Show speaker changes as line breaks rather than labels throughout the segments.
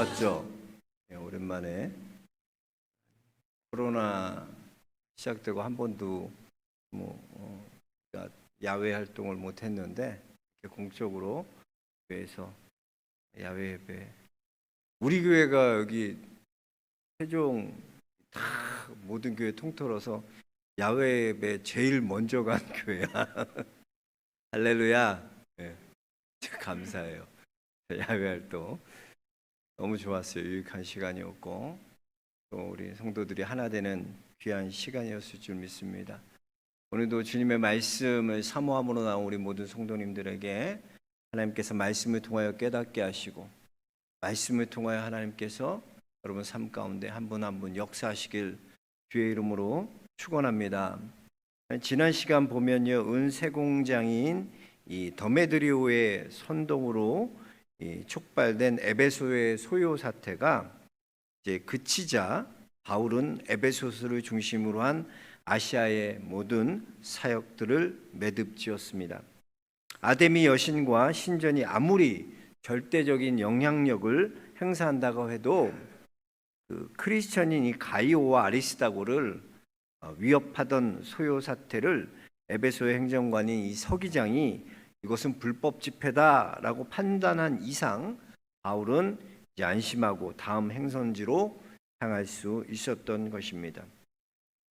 좋았죠? 오랜만에 코로나 시작되고 한 번도 그러니까 야외 활동을 못 했는데 공적으로 교회에서 야외 예배, 우리 교회가 여기 세종 다 모든 교회 통틀어서 야외 예배 제일 먼저 간 교회야. 할렐루야. 네, 감사해요. 야외 활동 너무 좋았어요. 유익한 시간이었고 또 우리 성도들이 하나 되는 귀한 시간이었을 줄 믿습니다. 오늘도 주님의 말씀을 사모함으로 나온 우리 모든 성도님들에게 하나님께서 말씀을 통하여 깨닫게 하시고 말씀을 통하여 하나님께서 여러분 삶 가운데 한 분 한 분 역사하시길 주의 이름으로 축원합니다. 지난 시간 보면요, 은세공장인 이 더메드리오의 선동으로 촉발된 에베소의 소요 사태가 이제 그치자 바울은 에베소서를 중심으로 한 아시아의 모든 사역들을 매듭지었습니다. 아데미 여신과 신전이 아무리 절대적인 영향력을 행사한다고 해도 그 크리스천인 이 가이오와 아리스다고를 위협하던 소요 사태를 에베소의 행정관인 이 서기장이 이것은 불법 집회다라고 판단한 이상 바울은 이제 안심하고 다음 행선지로 향할 수 있었던 것입니다.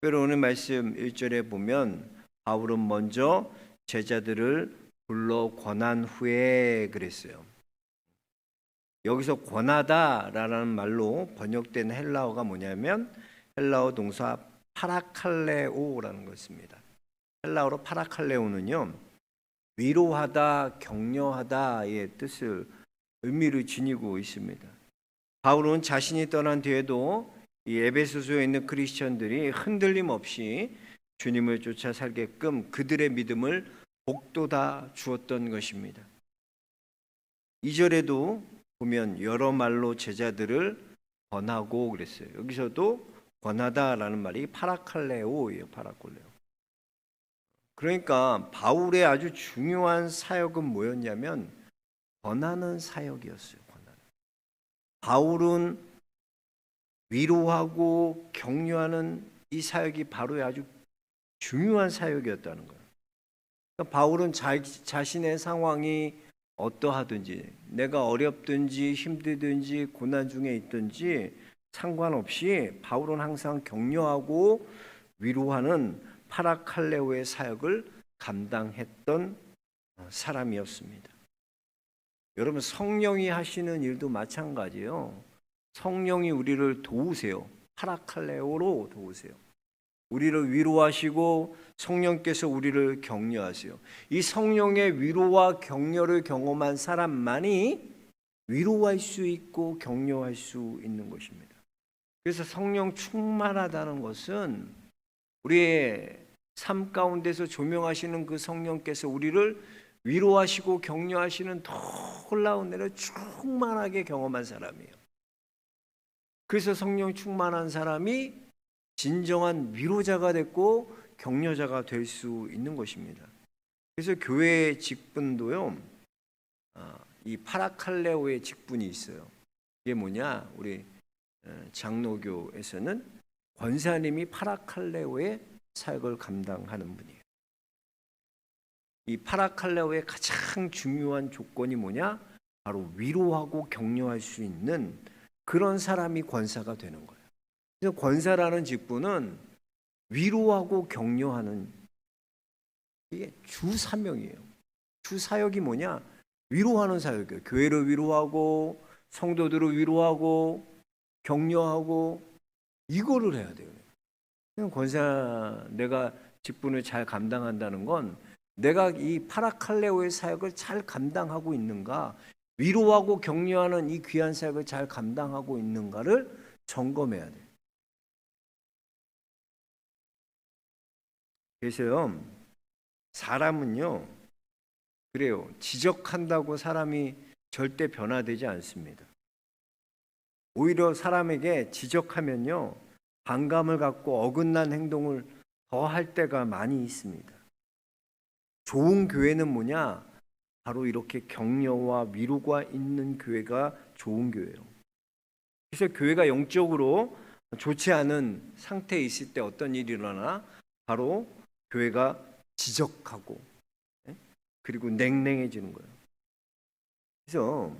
그리고 오늘 말씀 1절에 보면 바울은 먼저 제자들을 불러 권한 후에 그랬어요. 여기서 권하다라는 말로 번역된 헬라어가 뭐냐면 헬라어 동사 파라칼레오라는 것입니다. 헬라어로 파라칼레오는요, 위로하다, 격려하다의 뜻을 의미를 지니고 있습니다. 바울은 자신이 떠난 뒤에도 이 에베소서에 있는 크리스천들이 흔들림 없이 주님을 쫓아 살게끔 그들의 믿음을 복돋아 주었던 것입니다. 2절에도 보면 여러 말로 제자들을 권하고 그랬어요. 여기서도 권하다라는 말이 파라칼레오예요. 파라콜레오. 그러니까 바울의 아주 중요한 사역은 뭐였냐면 권하는 사역이었어요. 바울은 위로하고 격려하는 이 사역이 바로 아주 중요한 사역이었다는 거예요. 그러니까 바울은 자신의 상황이 어떠하든지 내가 어렵든지 힘들든지 고난 중에 있든지 상관없이 바울은 항상 격려하고 위로하는 파라칼레오의 사역을 감당했던 사람이었습니다. 여러분, 성령이 하시는 일도 마찬가지예요. 성령이 우리를 도우세요. 파라칼레오로 도우세요. 우리를 위로하시고 성령께서 우리를 격려하세요. 이 성령의 위로와 격려를 경험한 사람만이 위로할 수 있고 격려할 수 있는 것입니다. 그래서 성령 충만하다는 것은 우리의 삶 가운데서 조명하시는 그 성령께서 우리를 위로하시고 격려하시는 놀라운 은혜를 충만하게 경험한 사람이에요. 그래서 성령 충만한 사람이 진정한 위로자가 됐고 격려자가 될 수 있는 것입니다. 그래서 교회의 직분도요, 이 파라칼레오의 직분이 있어요. 이게 뭐냐? 우리 장로교에서는 권사님이 파라칼레오의 사역을 감당하는 분이에요. 이 파라칼레오의 가장 중요한 조건이 뭐냐? 바로 위로하고 격려할 수 있는 그런 사람이 권사가 되는 거예요. 그래서 권사라는 직분은 위로하고 격려하는 이게 주 사명이에요. 주 사역이 뭐냐? 위로하는 사역이에요. 교회를 위로하고 성도들을 위로하고 격려하고 이거를 해야 돼요. 권사 내가 직분을 잘 감당한다는 건 내가 이 파라칼레오의 사역을 잘 감당하고 있는가, 위로하고 격려하는 이 귀한 사역을 잘 감당하고 있는가를 점검해야 돼요. 그래서요, 사람은요, 그래요. 지적한다고 사람이 절대 변화되지 않습니다. 오히려 사람에게 지적하면요, 반감을 갖고 어긋난 행동을 더 할 때가 많이 있습니다. 좋은 교회는 뭐냐? 바로 이렇게 격려와 위로가 있는 교회가 좋은 교회예요. 그래서 교회가 영적으로 좋지 않은 상태에 있을 때 어떤 일이 일어나? 바로 교회가 지적하고 그리고 냉랭해지는 거예요. 그래서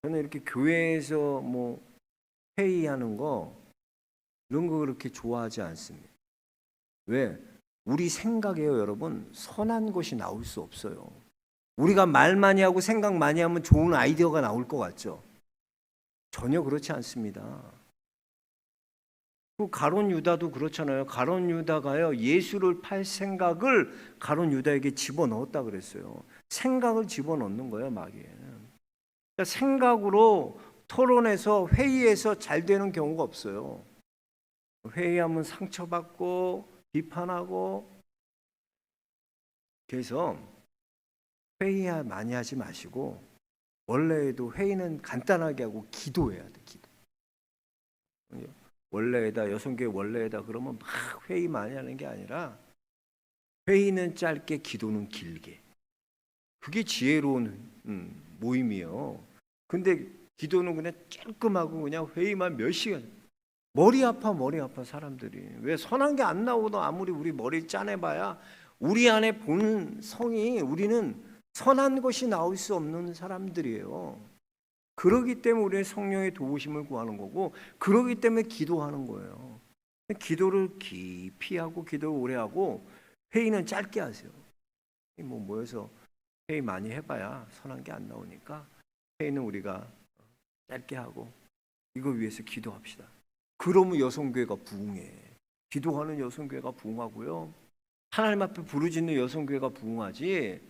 저는 이렇게 교회에서 뭐 회의하는 거 이런 거 그렇게 좋아하지 않습니다. 왜? 우리 생각에요, 여러분, 선한 것이 나올 수 없어요. 우리가 말 많이 하고 생각 많이 하면 좋은 아이디어가 나올 것 같죠? 전혀 그렇지 않습니다. 그 가룟 유다도 그렇잖아요. 가룟 유다가요, 예수를 팔 생각을 가룟 유다에게 집어넣었다 그랬어요. 생각을 집어넣는 거예요, 마귀에. 그러니까 생각으로 토론해서 회의에서 잘 되는 경우가 없어요. 회의하면 상처받고 비판하고. 그래서 회의 많이 하지 마시고 원래에도 회의는 간단하게 하고 기도해야 돼. 기도. 원래에다 여성교회 원래에다 그러면 막 회의 많이 하는 게 아니라 회의는 짧게 기도는 길게. 그게 지혜로운 모임이에요. 근데 기도는 그냥 찔끔하고 그냥 회의만 몇 시간. 머리 아파 사람들이. 왜 선한 게 안 나오도 아무리 우리 머리 짜내봐야 우리 안에 본성이, 우리는 선한 것이 나올 수 없는 사람들이에요. 그러기 때문에 우리는 성령의 도우심을 구하는 거고, 그러기 때문에 기도하는 거예요. 기도를 깊이 하고 기도를 오래 하고 회의는 짧게 하세요. 뭐 모여서 회의 많이 해봐야 선한 게 안 나오니까 회의는 우리가 짧게 하고 이거 위해서 기도합시다. 그러면 여성교회가 부흥해. 기도하는 여성교회가 부흥하고요. 하나님 앞에 부르짖는 여성교회가 부흥하지.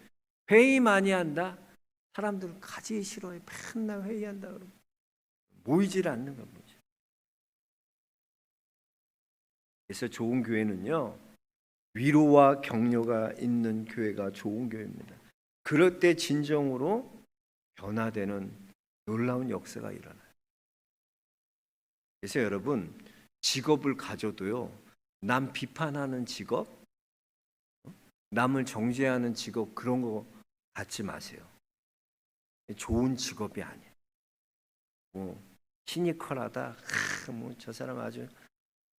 회의 많이 한다? 사람들은 가지 싫어해. 맨날 회의한다 그러면 모이질 않는 겁니다. 그래서 좋은 교회는요, 위로와 격려가 있는 교회가 좋은 교회입니다. 그럴 때 진정으로 변화되는 놀라운 역사가 일어나요. 그래서 여러분, 직업을 가져도요, 남 비판하는 직업, 남을 정죄하는 직업, 그런 거 갖지 마세요. 좋은 직업이 아니에요. 뭐 시니컬하다, 뭐 저 사람 아주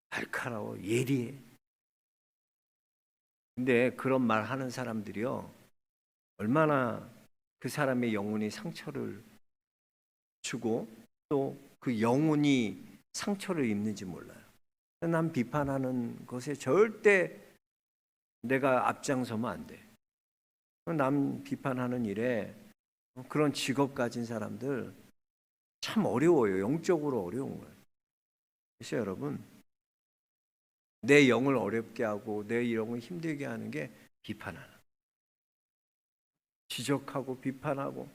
날카로워, 예리해. 근데 그런 말 하는 사람들이요, 얼마나 그 사람의 영혼이 상처를 주고 또 그 영혼이 상처를 입는지 몰라요. 남 비판하는 것에 절대 내가 앞장서면 안 돼. 남 비판하는 일에 그런 직업 가진 사람들 참 어려워요. 영적으로 어려운 거예요. 그래서 여러분, 내 영을 어렵게 하고 내 영을 힘들게 하는 게 비판하는, 지적하고 비판하고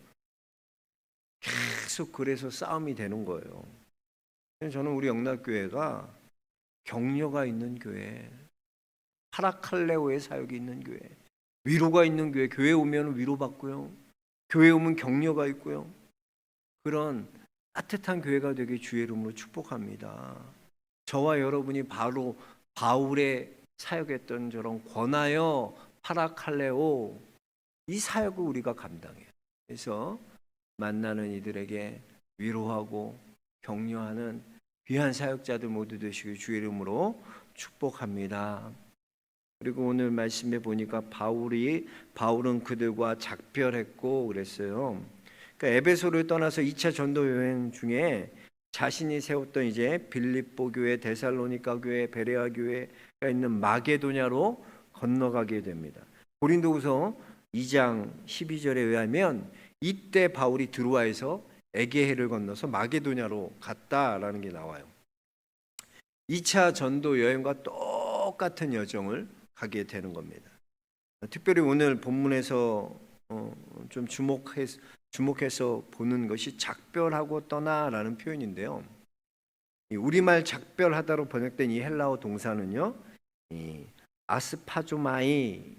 계속 그래서 싸움이 되는 거예요. 저는 우리 영락교회가 격려가 있는 교회, 파라칼레오의 사역이 있는 교회, 위로가 있는 교회, 교회 오면 위로받고요, 교회 오면 격려가 있고요, 그런 따뜻한 교회가 되게 주의 이름으로 축복합니다. 저와 여러분이 바로 바울의 사역했던 저런 권하여 파라칼레오, 이 사역을 우리가 감당해요. 그래서 만나는 이들에게 위로하고 격려하는 귀한 사역자들 모두 되시길 주의 이름으로 축복합니다. 그리고 오늘 말씀에 보니까 바울은 그들과 작별했고 그랬어요. 그러니까 에베소를 떠나서 2차 전도 여행 중에 자신이 세웠던 이제 빌립보 교회, 데살로니가 교회, 베레아 교회가 있는 마게도냐로 건너가게 됩니다. 고린도후서 2장 12절에 의하면 이때 바울이 드로아에서 에게해를 건너서 마게도냐로 갔다라는 게 나와요. 2차 전도 여행과 똑같은 여정을 가게 되는 겁니다. 특별히 오늘 본문에서 좀 주목해서 보는 것이 작별하고 떠나라는 표현인데요. 우리말 작별하다로 번역된 이 헬라어 동사는요, 아스파조마이라는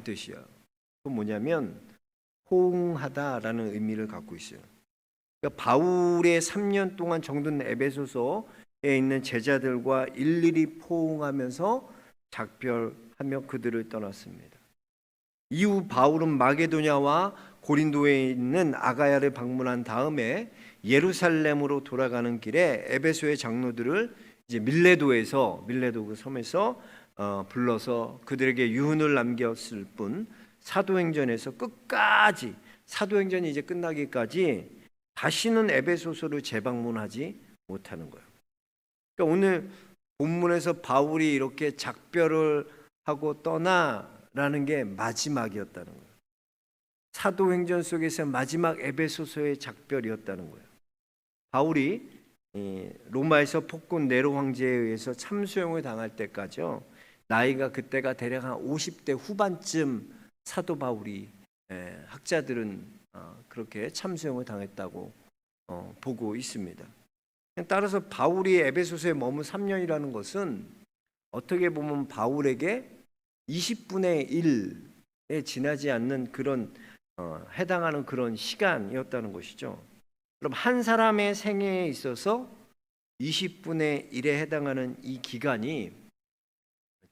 뜻이에요. 그건 뭐냐면 포옹하다라는 의미를 갖고 있어요. 그러니까 바울의 3년 동안 정든 에베소서에 있는 제자들과 일일이 포옹하면서 작별하며 그들을 떠났습니다. 이후 바울은 마게도냐와 고린도에 있는 아가야를 방문한 다음에 예루살렘으로 돌아가는 길에 에베소의 장로들을 이제 밀레도 그 섬에서 불러서 그들에게 유훈을 남겼을 뿐 사도행전에서 끝까지 사도행전이 이제 끝나기까지 다시는 에베소서를 재방문하지 못하는 거예요. 그러니까 오늘 본문에서 바울이 이렇게 작별을 하고 떠나라는 게 마지막이었다는 거예요. 사도행전 속에서 마지막 에베소서의 작별이었다는 거예요. 바울이 로마에서 폭군 네로 황제에 의해서 참수형을 당할 때까지요. 나이가 그때가 대략 한 50대 후반쯤 사도 바울이 학자들은 그렇게 참수형을 당했다고 보고 있습니다. 따라서 바울이 에베소서에 머문 3년이라는 것은 어떻게 보면 바울에게 20분의 1에 지나지 않는 그런 해당하는 그런 시간이었다는 것이죠. 그럼 한 사람의 생애에 있어서 20분의 1에 해당하는 이 기간이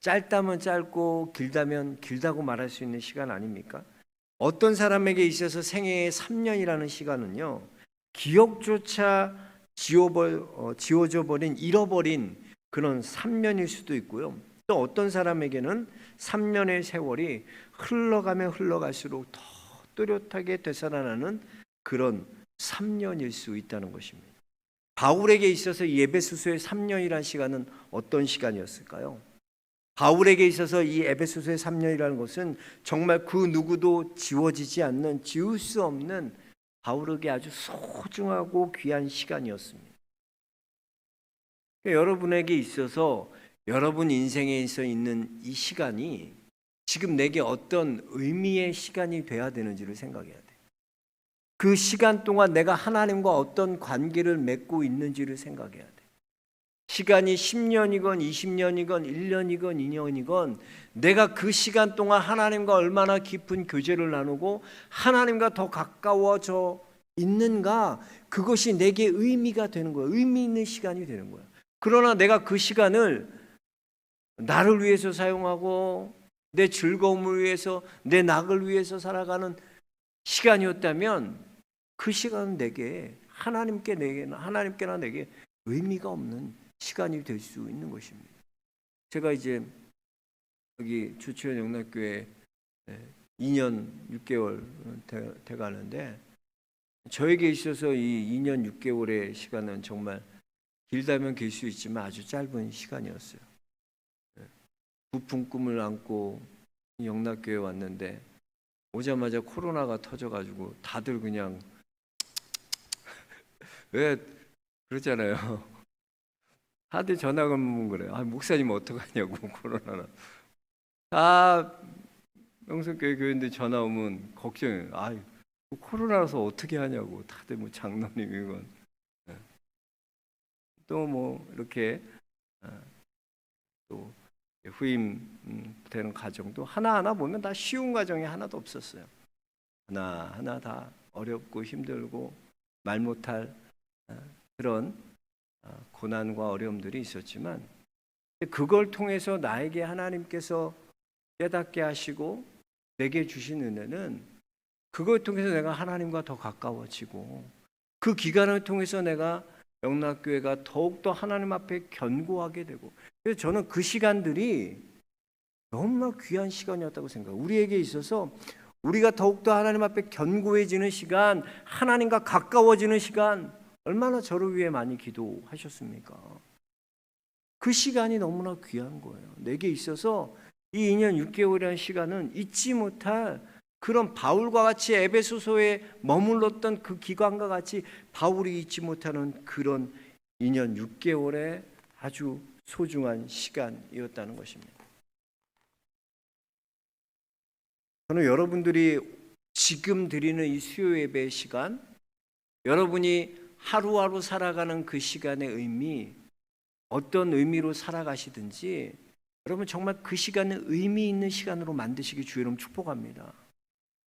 짧다면 짧고 길다면 길다고 말할 수 있는 시간 아닙니까? 어떤 사람에게 있어서 생애의 3년이라는 시간은요, 기억조차 지워져 버린, 잃어버린 그런 3년일 수도 있고요. 또 어떤 사람에게는 3년의 세월이 흘러가면 흘러갈수록 더 또렷하게 되살아나는 그런 3년일 수 있다는 것입니다. 바울에게 있어서 이 에베소서의 3년이라는 시간은 어떤 시간이었을까요? 바울에게 있어서 이 에베소서의 3년이라는 것은 정말 그 누구도 지워지지 않는, 지울 수 없는 바울에게 아주 소중하고 귀한 시간이었습니다. 여러분에게 있어서 여러분 인생에 있는 이 시간이 지금 내게 어떤 의미의 시간이 돼야 되는지를 생각해야 돼요. 그 시간 동안 내가 하나님과 어떤 관계를 맺고 있는지를 생각해야 돼요. 시간이 10년이건 20년이건 1년이건 2년이건 내가 그 시간 동안 하나님과 얼마나 깊은 교제를 나누고 하나님과 더 가까워져 있는가, 그것이 내게 의미가 되는 거예요. 의미 있는 시간이 되는 거예요. 그러나 내가 그 시간을 나를 위해서 사용하고 내 즐거움을 위해서, 내 낙을 위해서 살아가는 시간이었다면 그 시간은 내게 하나님께나 내게 의미가 없는 시간이 될 수 있는 것입니다. 제가 이제 여기 주치원 영락교회 2년 6개월 돼 가는데 저에게 있어서 이 2년 6개월의 시간은 정말 길다면 길 수 있지만 아주 짧은 시간이었어요. 부푼 꿈을 안고 영락교회 왔는데 오자마자 코로나가 터져가지고 다들 그냥 왜 그러잖아요. 다들 전화 걸면 그래요. 목사님 어떡하냐고. 코로나는 다 명성교회 교인들 전화 오면 걱정해요. 코로나라서 어떻게 하냐고. 다들 뭐 장로님이건 또 뭐 이렇게 또 후임되는 가정도 하나하나 보면 다 쉬운 가정이 하나도 없었어요. 하나하나 다 어렵고 힘들고 말 못할 그런 고난과 어려움들이 있었지만 그걸 통해서 나에게 하나님께서 깨닫게 하시고 내게 주신 은혜는 그걸 통해서 내가 하나님과 더 가까워지고 그 기간을 통해서 내가 영락교회가 더욱더 하나님 앞에 견고하게 되고, 그래서 저는 그 시간들이 너무나 귀한 시간이었다고 생각해요. 우리에게 있어서 우리가 더욱더 하나님 앞에 견고해지는 시간, 하나님과 가까워지는 시간, 얼마나 저를 위해 많이 기도하셨습니까? 그 시간이 너무나 귀한 거예요. 내게 있어서 이 2년 6개월이라는 시간은 잊지 못할 그런 바울과 같이 에베소서에 머물렀던 그 기간과 같이 바울이 잊지 못하는 그런 2년 6개월의 아주 소중한 시간이었다는 것입니다. 저는 여러분들이 지금 드리는 이 수요 예배의 시간, 여러분이 하루하루 살아가는 그 시간의 의미, 어떤 의미로 살아가시든지 여러분 정말 그 시간을 의미 있는 시간으로 만드시기 주의 이름 축복합니다.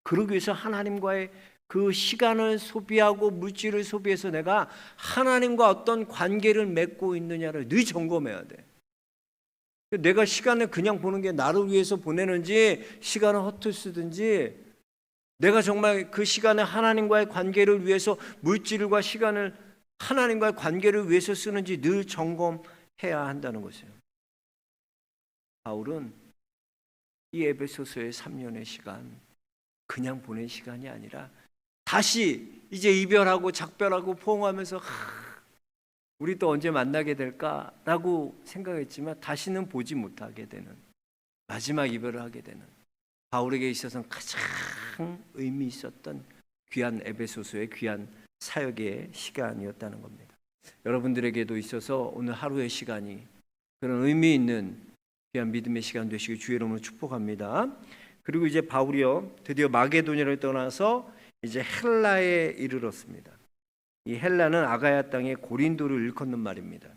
그러기 위해서 하나님과의 그 시간을 소비하고 물질을 소비해서 내가 하나님과 어떤 관계를 맺고 있느냐를 늘 점검해야 돼. 내가 시간을 그냥 보는 게 나를 위해서 보내는지 시간을 허투루 쓰든지 내가 정말 그 시간에 하나님과의 관계를 위해서 물질과 시간을 하나님과의 관계를 위해서 쓰는지 늘 점검해야 한다는 것이에요. 바울은 이 에베소서의 3년의 시간 그냥 보낸 시간이 아니라 다시 이제 이별하고 작별하고 포옹하면서 우리 또 언제 만나게 될까라고 생각했지만 다시는 보지 못하게 되는 마지막 이별을 하게 되는 바울에게 있어서는 가장 의미 있었던 귀한 에베소서의 귀한 사역의 시간이었다는 겁니다. 여러분들에게도 있어서 오늘 하루의 시간이 그런 의미 있는 귀한 믿음의 시간 되시길 주의 이름으로 축복합니다. 그리고 이제 바울이요 드디어 마게도냐를 떠나서 이제 헬라에 이르렀습니다. 이 헬라는 아가야 땅의 고린도를 일컫는 말입니다.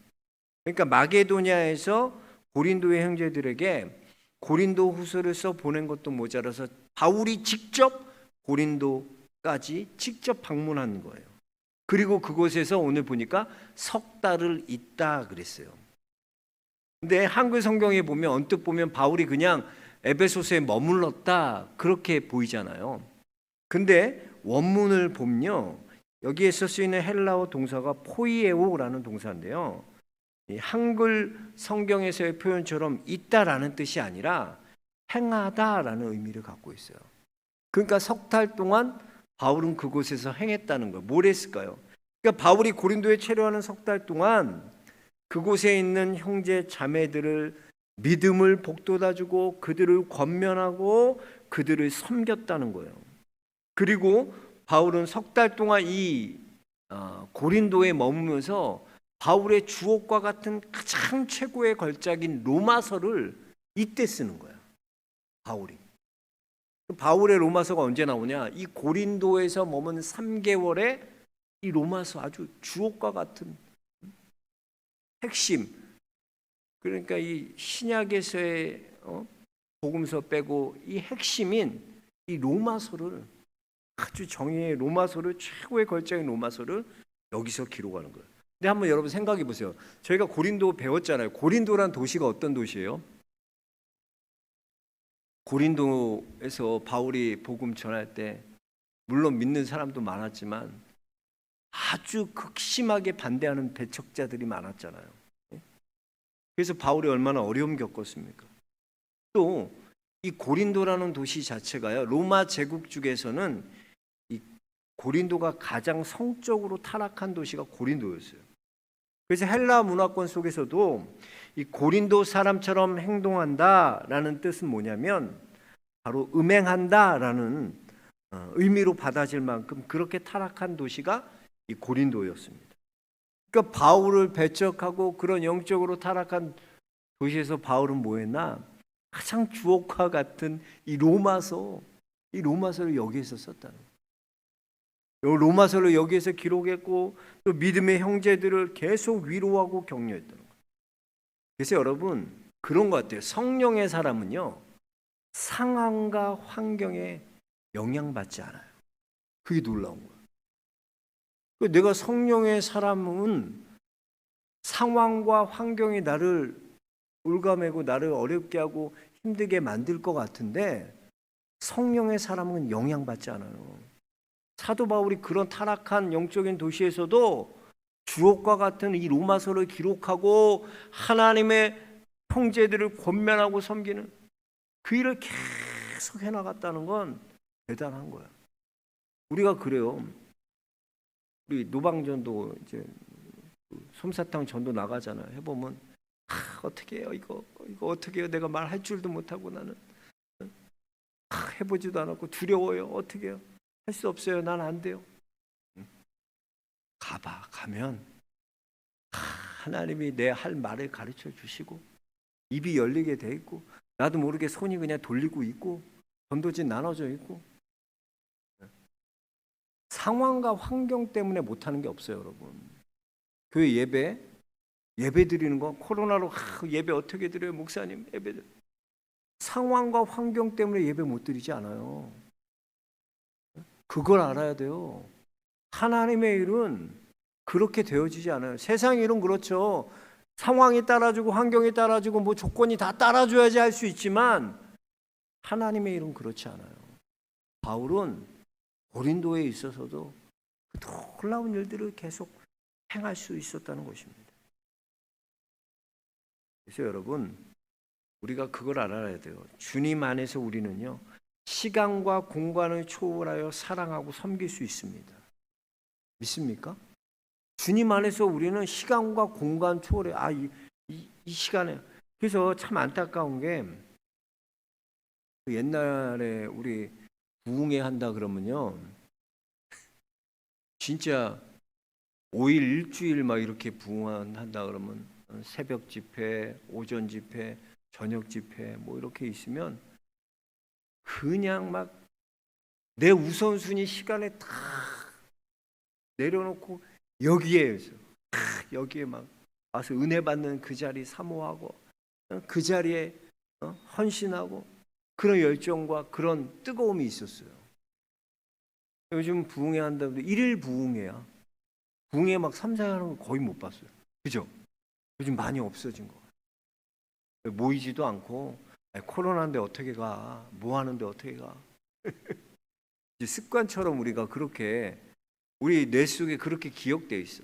그러니까 마게도냐에서 고린도의 형제들에게 고린도 후서를 써 보낸 것도 모자라서 바울이 직접 고린도까지 직접 방문한 거예요. 그리고 그곳에서 오늘 보니까 석 달을 있다 그랬어요. 근데 한글 성경에 보면 언뜻 보면 바울이 그냥 에베소서에 머물렀다 그렇게 보이잖아요. 근데 원문을 보면요 여기에서 쓰이는 헬라어 동사가 포이에오라는 동사인데요, 이 한글 성경에서의 표현처럼 있다라는 뜻이 아니라 행하다라는 의미를 갖고 있어요. 그러니까 석 달 동안 바울은 그곳에서 행했다는 거예요. 뭘 했을까요? 그러니까 바울이 고린도에 체류하는 석 달 동안 그곳에 있는 형제 자매들을 믿음을 복돋아주고 그들을 권면하고 그들을 섬겼다는 거예요. 그리고 바울은 석 달 동안 이 고린도에 머무면서 바울의 주옥과 같은 가장 최고의 걸작인 로마서를 이때 쓰는 거야. 바울의 로마서가 언제 나오냐? 이 고린도에서 머문 3개월에 이 로마서 아주 주옥과 같은 핵심, 그러니까 이 신약에서의 복음서 빼고 이 핵심인 이 로마서를 아주 정의의 로마서를 최고의 걸작인 로마서를 여기서 기록하는 거예요. 근데 한번 여러분 생각해 보세요. 저희가 고린도 배웠잖아요. 고린도란 도시가 어떤 도시예요? 고린도에서 바울이 복음 전할 때 물론 믿는 사람도 많았지만 아주 극심하게 반대하는 배척자들이 많았잖아요. 그래서 바울이 얼마나 어려움 겪었습니까? 또 이 고린도라는 도시 자체가요, 로마 제국 중에서는 이 고린도가 가장 성적으로 타락한 도시가 고린도였어요. 그래서 헬라 문화권 속에서도 이 고린도 사람처럼 행동한다라는 뜻은 뭐냐면 바로 음행한다라는 의미로 받아질 만큼 그렇게 타락한 도시가 이 고린도였습니다. 그러니까 바울을 배척하고 그런 영적으로 타락한 도시에서 바울은 뭐 했나? 가장 주옥과 같은 이 로마서를 여기에서 썼다는 거예요. 로마서를 여기에서 기록했고 또 믿음의 형제들을 계속 위로하고 격려했다는 거예요. 그래서 여러분 그런 것 같아요. 성령의 사람은요 상황과 환경에 영향받지 않아요. 그게 놀라운 거예요. 내가 성령의 사람은 상황과 환경이 나를 올가매고 나를 어렵게 하고 힘들게 만들 것 같은데 성령의 사람은 영향받지 않아요. 사도 바울이 그런 타락한 영적인 도시에서도 주옥과 같은 이 로마서를 기록하고 하나님의 형제들을 권면하고 섬기는 그 일을 계속 해나갔다는 건 대단한 거예요. 우리가 그래요. 우리 노방전도 이제 솜사탕 전도 나가잖아요. 해보면 어떻게 해요? 이거 어떻게 해요? 내가 말할 줄도 못하고 나는 해보지도 않았고 두려워요. 어떻게 해요? 할 수 없어요. 난 안 돼요. 가면 하나님이 내 할 말을 가르쳐 주시고 입이 열리게 돼 있고 나도 모르게 손이 그냥 돌리고 있고 전도진 나눠져 있고 상황과 환경 때문에 못하는 게 없어요, 여러분. 교회 예배 드리는 거 코로나로 예배 어떻게 드려요, 목사님? 예배 상황과 환경 때문에 예배 못 드리지 않아요. 그걸 알아야 돼요. 하나님의 일은 그렇게 되어지지 않아요. 세상 일은 그렇죠. 상황이 따라주고 환경이 따라주고 뭐 조건이 다 따라줘야지 할 수 있지만 하나님의 일은 그렇지 않아요. 바울은 고린도에 있어서도 놀라운 일들을 계속 행할 수 있었다는 것입니다. 그래서 여러분, 우리가 그걸 알아야 돼요. 주님 안에서 우리는요, 시간과 공간을 초월하여 사랑하고 섬길 수 있습니다. 믿습니까? 주님 안에서 우리는 시간과 공간 초월해. 이 시간에. 그래서 참 안타까운 게, 옛날에 우리 부흥회 한다 그러면요, 진짜 5일 일주일 막 이렇게 부흥한다 그러면 새벽 집회, 오전 집회, 저녁 집회 뭐 이렇게 있으면 그냥 막 내 우선순위 시간에 다 내려놓고 여기에 막 와서 은혜 받는 그 자리 사모하고 그 자리에 헌신하고 그런 열정과 그런 뜨거움이 있었어요. 요즘 부흥회 한다고 해도 1일 부흥회야. 부흥회 막 3, 4일 하는 거 거의 못 봤어요. 그죠? 요즘 많이 없어진 거. 모이지도 않고 코로나인데 어떻게 가? 뭐 하는데 어떻게 가? 습관처럼 우리가 그렇게 우리 뇌 속에 그렇게 기억돼 있어.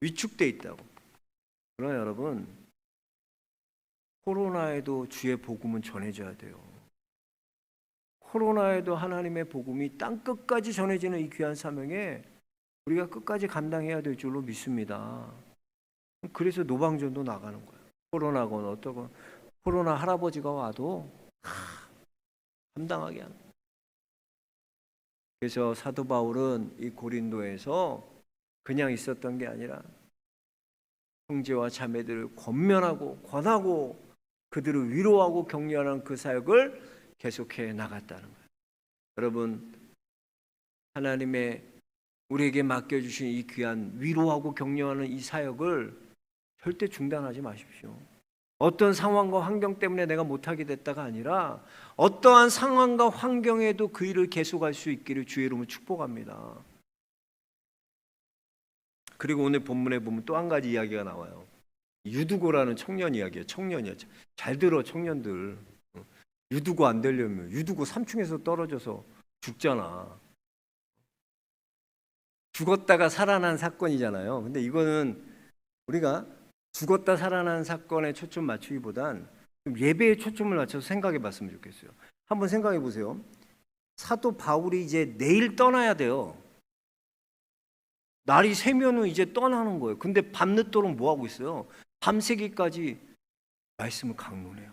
위축돼 있다고. 그러나 여러분, 코로나에도 주의 복음은 전해져야 돼요. 코로나에도 하나님의 복음이 땅 끝까지 전해지는 이 귀한 사명에 우리가 끝까지 감당해야 될 줄로 믿습니다. 그래서 노방전도 나가는 거예요. 코로나건 어떠건 코로나 할아버지가 와도 감당하게 하는 거예요. 그래서 사도 바울은 이 고린도에서 그냥 있었던 게 아니라 형제와 자매들을 권면하고 권하고 그들을 위로하고 격려하는 그 사역을 계속해 나갔다는 거예요. 여러분, 하나님의 우리에게 맡겨주신 이 귀한 위로하고 격려하는 이 사역을 절대 중단하지 마십시오. 어떤 상황과 환경 때문에 내가 못하게 됐다가 아니라 어떠한 상황과 환경에도 그 일을 계속할 수 있기를 주의 이름으로 축복합니다. 그리고 오늘 본문에 보면 또 한 가지 이야기가 나와요. 유두고라는 청년 이야기예요. 청년이야. 잘 들어 청년들. 유두고 안 되려면 유두고 3층에서 떨어져서 죽잖아. 죽었다가 살아난 사건이잖아요. 근데 이거는 우리가 죽었다 살아난 사건에 초점 맞추기보단 예배에 초점을 맞춰서 생각해 봤으면 좋겠어요. 한번 생각해 보세요. 사도 바울이 이제 내일 떠나야 돼요. 날이 새면은 이제 떠나는 거예요. 근데 밤늦도록 뭐 하고 있어요? 밤새기까지 말씀을 강론해요.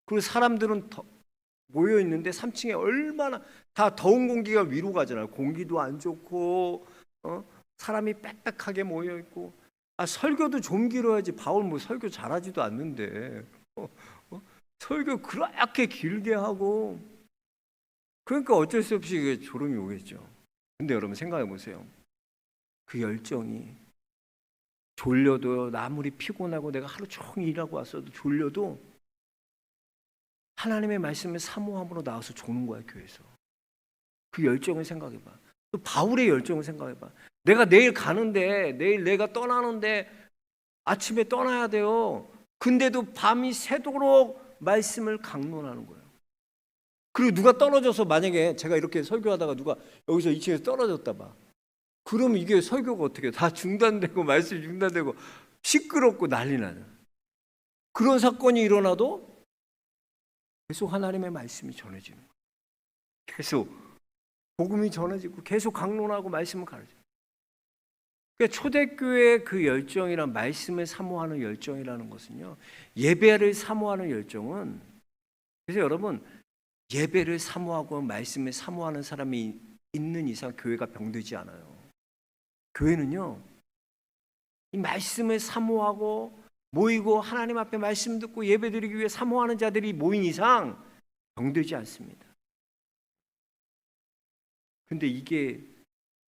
그리고 사람들은 모여 있는데 3층에 얼마나 다 더운 공기가 위로 가잖아요. 공기도 안 좋고 사람이 빽빽하게 모여 있고 설교도 좀 길어야지. 바울 뭐 설교 잘하지도 않는데 설교 그렇게 길게 하고 그러니까 어쩔 수 없이 졸음이 오겠죠. 근데 여러분 생각해 보세요. 그 열정이 졸려도 아무리 피곤하고 내가 하루 종일 일하고 왔어도 졸려도 하나님의 말씀을 사모함으로 나와서 조는 거야. 교회에서. 그 열정을 생각해봐. 또 바울의 열정을 생각해봐. 내가 내일 가는데 내일 내가 떠나는데 아침에 떠나야 돼요. 근데도 밤이 새도록 말씀을 강론하는 거예요. 그리고 누가 떨어져서 만약에 제가 이렇게 설교하다가 누가 여기서 2층에서 떨어졌다 봐. 그럼 이게 설교가 어떻게 다 중단되고 말씀이 중단되고 시끄럽고 난리 나요. 그런 사건이 일어나도 계속 하나님의 말씀이 전해지는 거예요. 계속 복음이 전해지고 계속 강론하고 말씀을 가르쳐요. 그러니까 초대교회의 그 열정이란 말씀을 사모하는 열정이라는 것은요. 예배를 사모하는 열정은 그래서 여러분 예배를 사모하고 말씀을 사모하는 사람이 있는 이상 교회가 병들지 않아요. 교회는요. 이 말씀을 사모하고 모이고 하나님 앞에 말씀 듣고 예배드리기 위해 사모하는 자들이 모인 이상 병들지 않습니다. 근데 이게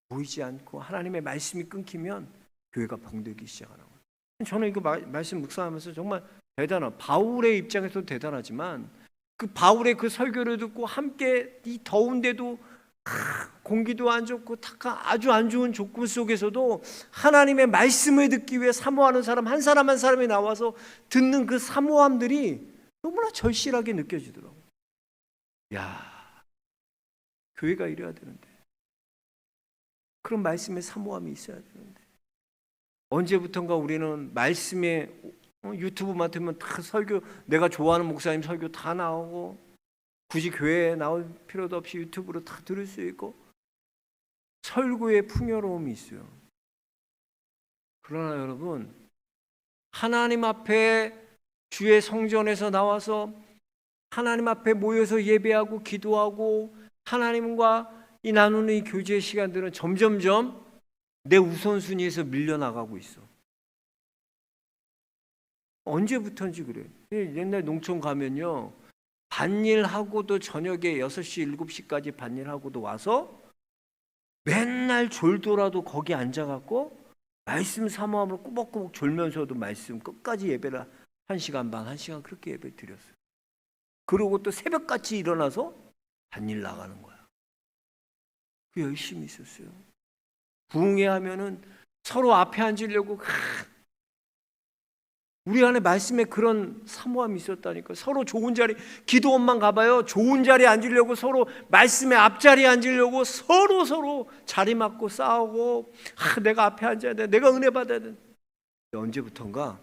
보이지 않고 하나님의 말씀이 끊기면 교회가 병들기 시작하는 거예요. 저는 이거 말씀 묵상하면서 정말 대단한 바울의 입장에서도 대단하지만 그 바울의 그 설교를 듣고 함께 이 더운데도 공기도 안 좋고 아주 안 좋은 조건 속에서도 하나님의 말씀을 듣기 위해 사모하는 사람 한 사람이 나와서 듣는 그 사모함들이 너무나 절실하게 느껴지더라고요. 야, 교회가 이래야 되는데 그런 말씀의 사모함이 있어야 되는데 언제부턴가 우리는 말씀에 유튜브만 틀면 다 설교, 내가 좋아하는 목사님 설교 다 나오고 굳이 교회에 나올 필요도 없이 유튜브로 다 들을 수 있고 설교의 풍요로움이 있어요. 그러나 여러분, 하나님 앞에 주의 성전에서 나와서 하나님 앞에 모여서 예배하고 기도하고 하나님과 이 나누는 이 교제의 시간들은 점점점 내 우선순위에서 밀려나가고 있어. 언제부턴지 그래. 옛날 농촌 가면요, 반일하고도 저녁에 6시, 7시까지 반일하고도 와서 맨날 졸더라도 거기 앉아갖고 말씀 사모함으로 꾸벅꾸벅 졸면서도 말씀 끝까지 예배를 1시간 반, 1시간 그렇게 예배 드렸어요. 그러고 또 새벽같이 일어나서 반일 나가는 거야. 그 열심히 있었어요. 부흥회 하면은 서로 앞에 앉으려고 우리 안에 말씀에 그런 사모함이 있었다니까. 서로 좋은 자리, 기도원만 가봐요. 좋은 자리에 앉으려고 서로 말씀의 앞자리에 앉으려고 서로 자리 맡고 싸우고 내가 앞에 앉아야 돼. 내가 은혜 받아야 돼. 언제부턴가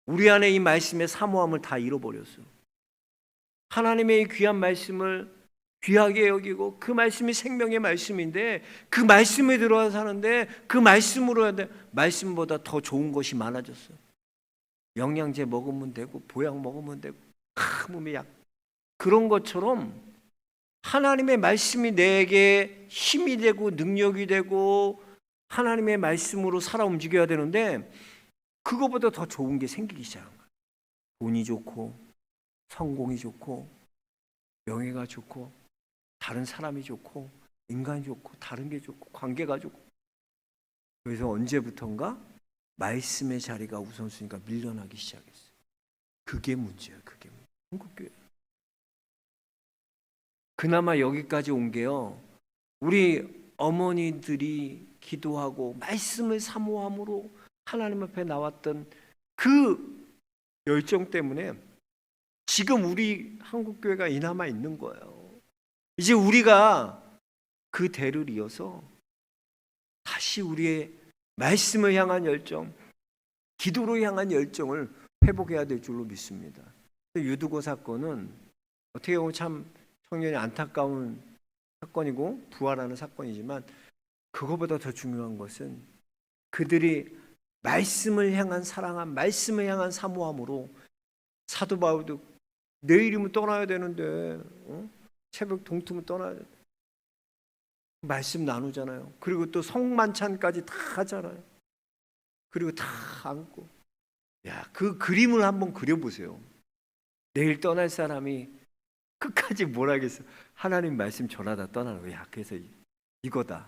우리 안에 이 말씀의 사모함을 다 잃어버렸어. 하나님의 이 귀한 말씀을 귀하게 여기고 그 말씀이 생명의 말씀인데 그 말씀에 들어가 사는데 그 말씀으로 해야 돼. 말씀보다 더 좋은 것이 많아졌어. 영양제 먹으면 되고 보약 먹으면 되고 몸에 약 그런 것처럼 하나님의 말씀이 내게 힘이 되고 능력이 되고 하나님의 말씀으로 살아 움직여야 되는데 그거보다 더 좋은 게 생기기 시작한 거예요. 돈이 좋고 성공이 좋고 명예가 좋고 다른 사람이 좋고 인간이 좋고 다른 게 좋고 관계가 좋고 그래서 언제부턴가 말씀의 자리가 우선순위가 밀려나기 시작했어요. 그게 문제예요. 그게 한국교회. 그나마 여기까지 온 게요. 우리 어머니들이 기도하고 말씀을 사모함으로 하나님 앞에 나왔던 그 열정 때문에 지금 우리 한국교회가 이나마 있는 거예요. 이제 우리가 그 대를 이어서 다시 우리의 말씀을 향한 열정, 기도로 향한 열정을 회복해야 될 줄로 믿습니다. 유두고 사건은 어떻게 보면 참 청년이 안타까운 사건이고 부활하는 사건이지만 그거보다 더 중요한 것은 그들이 말씀을 향한 사랑함, 말씀을 향한 사모함으로 사도 바울도 내일이면 떠나야 되는데 새벽 동트면 떠나야 돼. 말씀 나누잖아요. 그리고 또 성만찬까지 다 하잖아요. 그리고 다 안고. 야, 그 그림을 한번 그려보세요. 내일 떠날 사람이 끝까지 뭘 하겠어. 하나님 말씀 전하다 떠나는 거야. 그래서 이거다.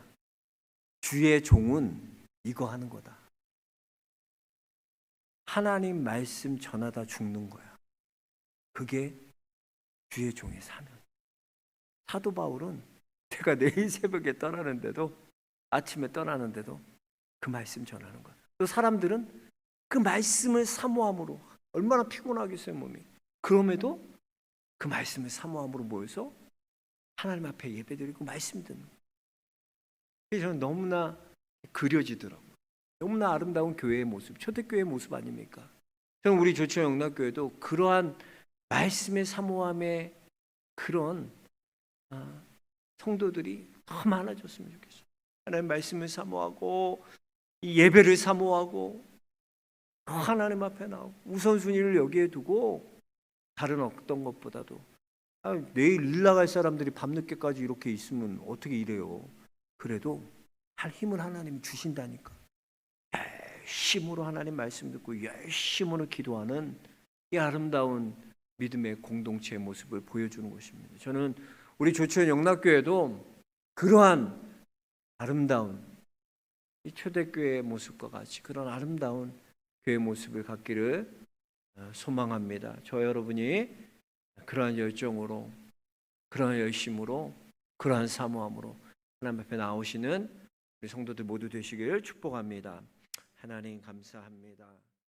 주의 종은 이거 하는 거다. 하나님 말씀 전하다 죽는 거야. 그게 주의 종의 사명. 사도 바울은 내가 내일 새벽에 떠나는데도 아침에 떠나는데도 그 말씀 전하는 거야. 또 사람들은 그 말씀을 사모함으로 얼마나 피곤하겠어요 몸이. 그럼에도 그 말씀을 사모함으로 모여서 하나님 앞에 예배드리고 말씀 듣는 거예요. 그래서 저는 너무나 그려지더라고요. 너무나 아름다운 교회의 모습, 초대교회의 모습 아닙니까? 저는 우리 조천 영락교회도 그러한 말씀의 사모함의 그런 성도들이 더 많아졌으면 좋겠어요. 하나님 말씀을 사모하고 이 예배를 사모하고 하나님 앞에 나오고 우선순위를 여기에 두고 다른 어떤 것보다도 내일 일 나갈 사람들이 밤늦게까지 이렇게 있으면 어떻게 이래요. 그래도 할 힘을 하나님이 주신다니까. 열심으로 하나님 말씀 듣고 열심으로 기도하는 이 아름다운 믿음의 공동체의 모습을 보여주는 것입니다. 저는 우리 조천 영락교회도 그러한 아름다운 이 초대교회의 모습과 같이 그런 아름다운 교회의 모습을 갖기를 소망합니다. 저 여러분이 그러한 열정으로 그러한 열심으로 그러한 사모함으로 하나님 앞에 나오시는 우리 성도들 모두 되시기를 축복합니다. 하나님 감사합니다.